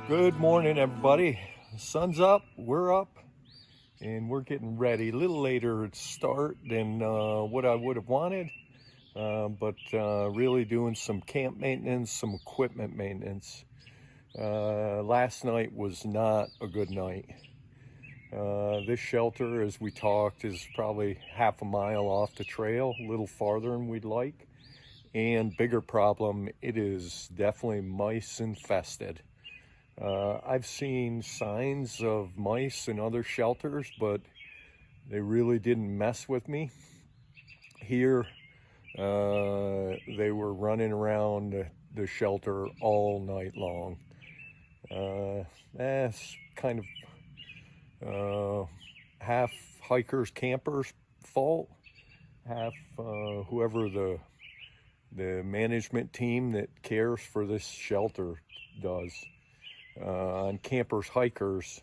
Good morning, everybody. The sun's up, we're up, and we're getting ready. A little later at start than what I would have wanted, but really doing some camp maintenance, some equipment maintenance. Last night was not a good night. This shelter, as we talked, is probably half a mile off the trail, a little farther than we'd like. And bigger problem, it is definitely mice infested. I've seen signs of mice in other shelters, but they really didn't mess with me. Here, they were running around the shelter all night long. That's kind of half hikers, campers' fault, half whoever the management team that cares for this shelter does. On campers, hikers,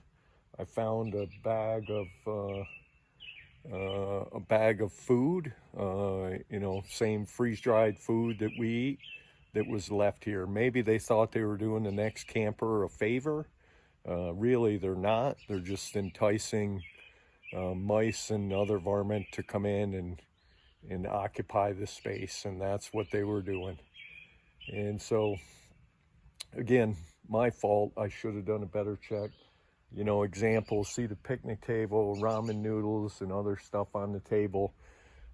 I found a bag of food, same freeze-dried food that we eat, that was left here. Maybe they thought they were doing the next camper a favor. Really, they're not. They're just enticing mice and other varmint to come in and occupy the space, and that's what they were doing. And so, again, my fault. I should have done a better check. Examples, see the picnic table, ramen noodles and other stuff on the table.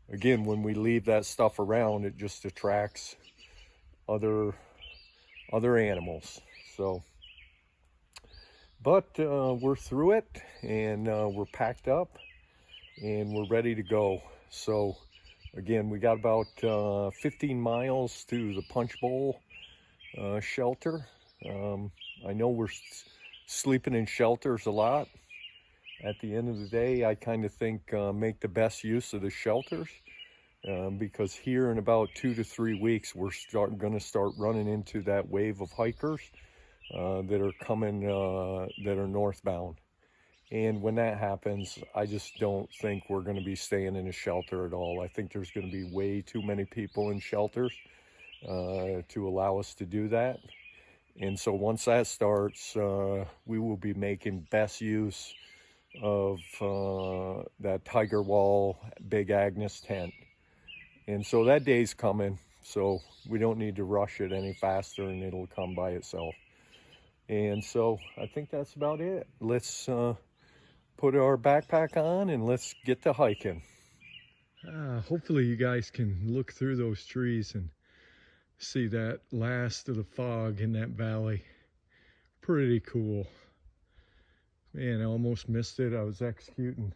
Again, when we leave that stuff around, it just attracts other animals. So, but we're through it, and we're packed up and we're ready to go. So again, we got about 15 miles to the Punchbowl shelter. I know we're sleeping in shelters a lot. At the end of the day, I kind of think make the best use of the shelters, because here in about 2 to 3 weeks, we're going to start running into that wave of hikers that are coming, that are northbound. And when that happens, I just don't think we're going to be staying in a shelter at all. I think there's going to be way too many people in shelters to allow us to do that. And so once that starts, we will be making best use of that Tiger Wall Big Agnes tent. And so that day's coming, so we don't need to rush it any faster, and it'll come by itself. And so I think that's about it. Let's put our backpack on and let's get to hiking. Hopefully you guys can look through those trees and see that last of the fog in that valley. Pretty cool. Man, I almost missed it. I was executing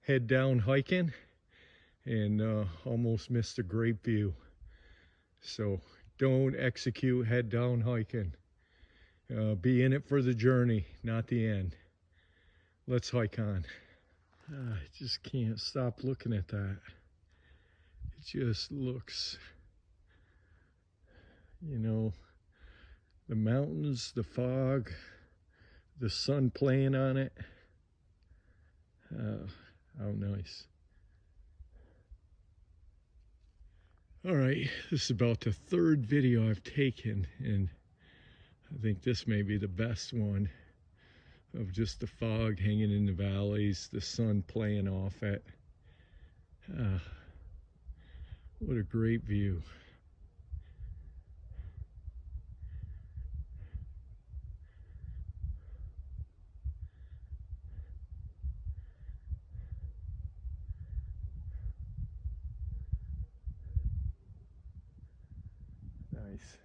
head down hiking and almost missed a great view. So don't execute head down hiking. Be in it for the journey, not the end. Let's hike on. I just can't stop looking at that. It just looks, the mountains, the fog, the sun playing on it. How nice. All right, this is about the third video I've taken, and I think this may be the best one, of just the fog hanging in the valleys, the sun playing off it. What a great view. Nice.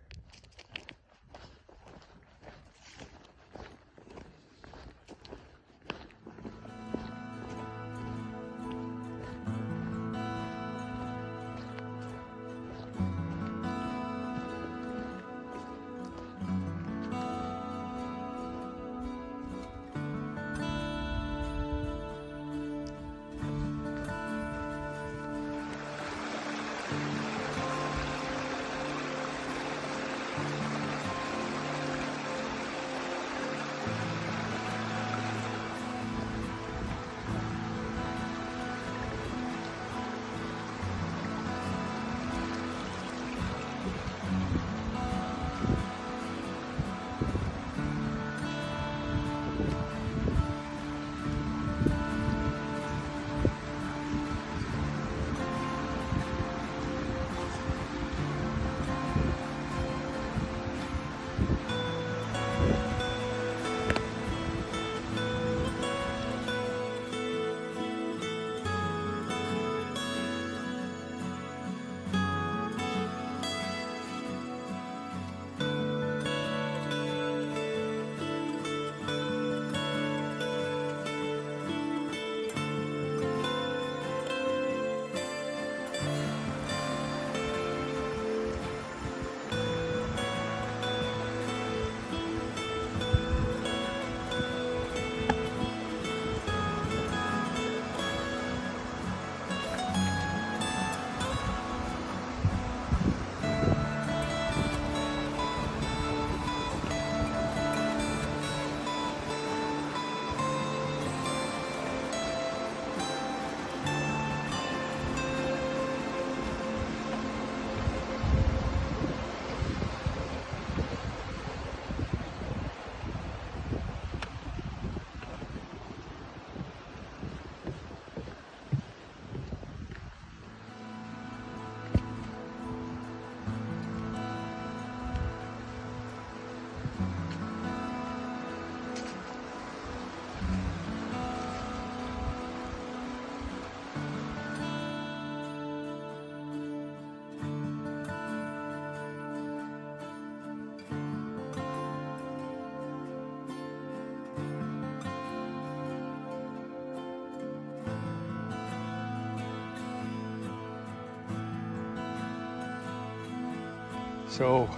So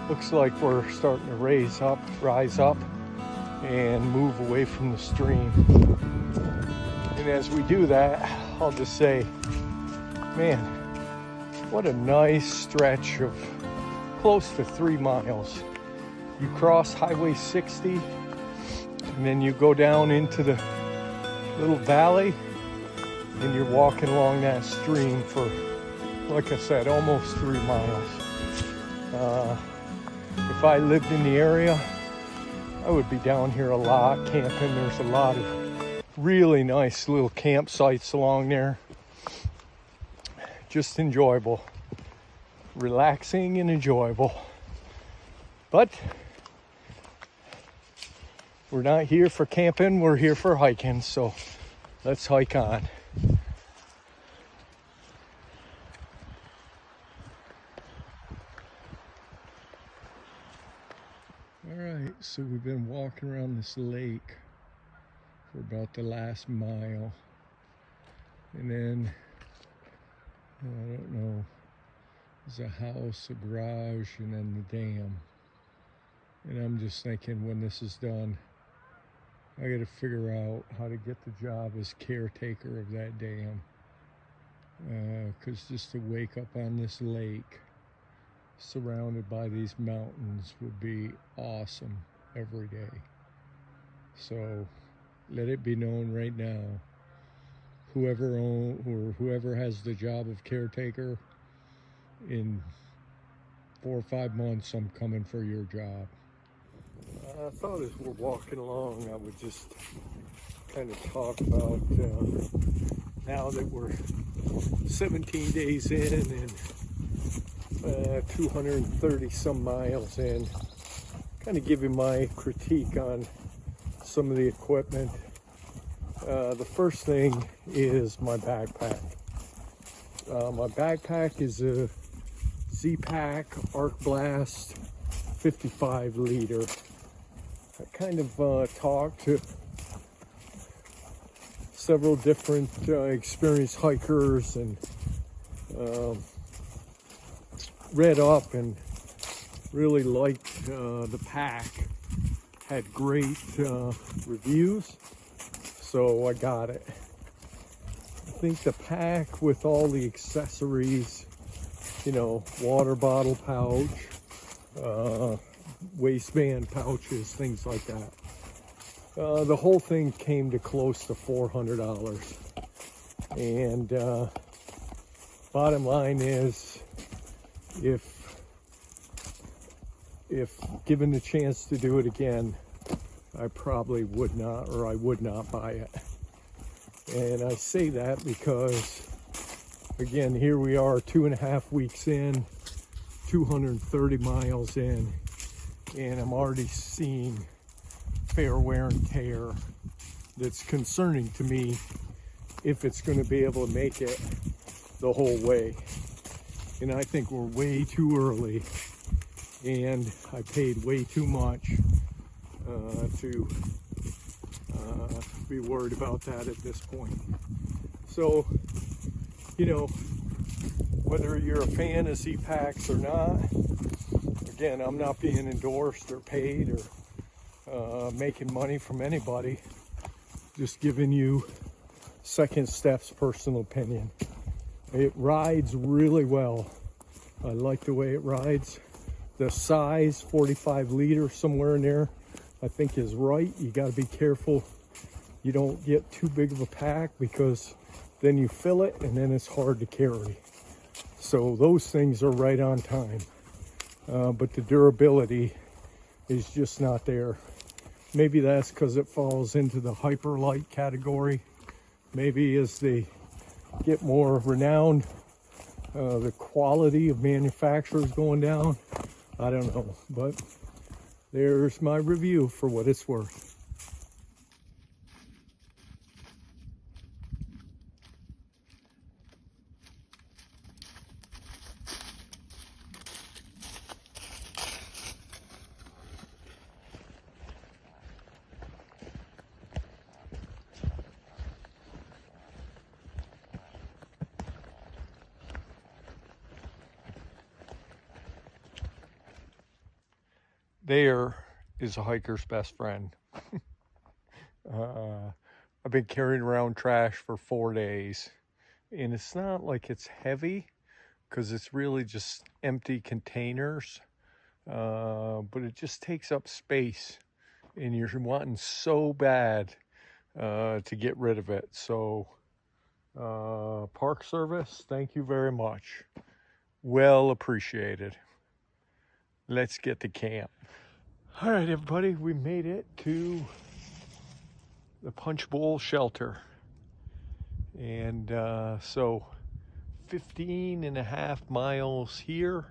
looks like we're starting to rise up and move away from the stream. And as we do that, I'll just say, man, what a nice stretch of close to 3 miles. You cross Highway 60, and then you go down into the little valley, and you're walking along that stream for, like I said, almost 3 miles. If I lived in the area, I would be down here a lot camping. There's a lot of really nice little campsites along there. Just enjoyable, relaxing and enjoyable. But we're not here for camping, we're here for hiking, so let's hike on. Alright, so we've been walking around this lake for about the last mile. And then, I don't know, there's a house, a garage, and then the dam. And I'm just thinking, when this is done, I gotta figure out how to get the job as caretaker of that dam. Because just to wake up on this lake, surrounded by these mountains, would be awesome every day. So let it be known right now, whoever has the job of caretaker, in 4 or 5 months, I'm coming for your job. I thought as we're walking along, I would just kind of talk about now that we're 17 days in and 230 some miles in, kind of give you my critique on some of the equipment. The first thing is my backpack. My backpack is a Z-Pack Arc Blast 55 liter. I kind of talked to several different experienced hikers and read up and really liked the pack. Had great reviews, so I got it. I think the pack with all the accessories, you know, water bottle pouch, waistband pouches, things like that. The whole thing came to close to $400. And bottom line is, if given the chance to do it again, I probably would not, or I would not buy it. And I say that because, again, here we are 2.5 weeks in, 230 miles in, and I'm already seeing fair wear and tear that's concerning to me if it's going to be able to make it the whole way. And I think we're way too early, and I paid way too much to be worried about that at this point. So, you know, whether you're a fan of Z-Packs or not, again, I'm not being endorsed or paid or making money from anybody, just giving you second steps personal opinion. It rides really well. I like the way it rides. The size, 45 liter, somewhere in there, I think is right. You got to be careful you don't get too big of a pack, because then you fill it and then it's hard to carry. So those things are right on time. But the durability is just not there. Maybe that's because it falls into the hyper light category. Maybe as they get more renowned, the quality of manufacturers going down. I don't know, but there's my review for what it's worth. there is a hiker's best friend. I've been carrying around trash for 4 days, and it's not like it's heavy because it's really just empty containers, but it just takes up space, and you're wanting so bad to get rid of it. So, Park Service, thank you very much. Well appreciated. Let's get to camp. All right, everybody, we made it to the Punchbowl shelter. And so 15 and a half miles here.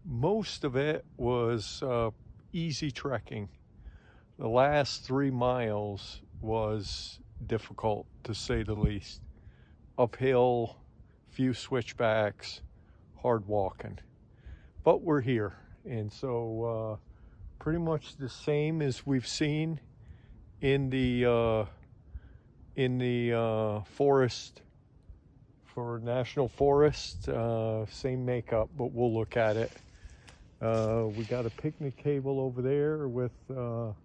Most of it was easy trekking. The last 3 miles was difficult, to say the least. Uphill, few switchbacks, hard walking. But we're here, and so pretty much the same as we've seen in the forest, for National Forest, same makeup, but we'll look at it. We got a picnic table over there with a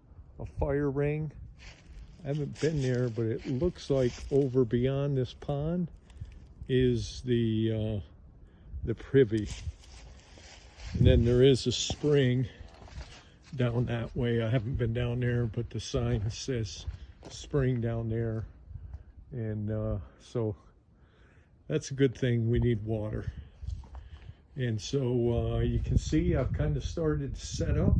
fire ring. I haven't been there, but it looks like over beyond this pond is the privy. And then there is a spring down that way. I haven't been down there, but the sign says spring down there. And so that's a good thing. We need water. And so you can see I've kind of started to set up.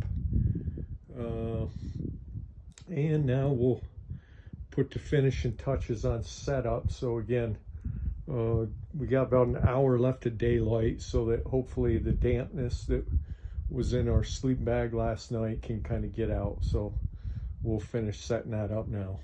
And now we'll put the finishing touches on setup. So again, we got about an hour left of daylight, so that hopefully the dampness that was in our sleeping bag last night can kind of get out. So we'll finish setting that up now.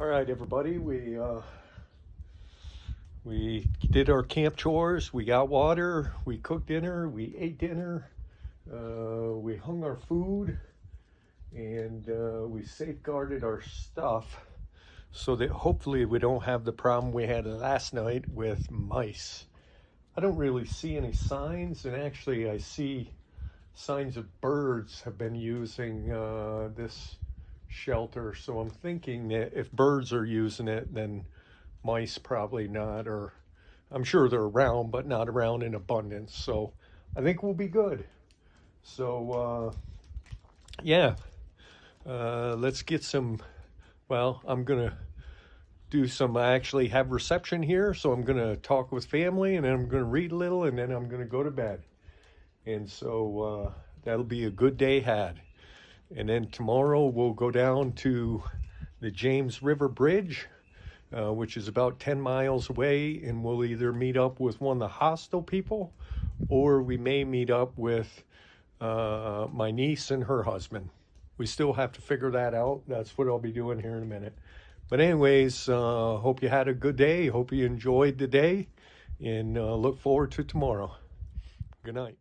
All right, everybody, we did our camp chores. We got water. We cooked dinner. We ate dinner. We hung our food, and we safeguarded our stuff so that hopefully we don't have the problem we had last night with mice. I don't really see any signs, and actually I see signs of birds have been using this shelter. So I'm thinking that if birds are using it, then mice probably not, or I'm sure they're around, but not around in abundance. So I think we'll be good. So yeah, let's get some, well, I'm gonna do some, I actually have reception here, so I'm gonna talk with family, and then I'm gonna read a little, and then I'm gonna go to bed. And so that'll be a good day had. And then tomorrow we'll go down to the James River Bridge, which is about 10 miles away, and we'll either meet up with one of the hostel people, or we may meet up with my niece and her husband. We still have to figure that out. That's what I'll be doing here in a minute. But anyways, hope you had a good day. Hope you enjoyed the day, and look forward to tomorrow. Good night.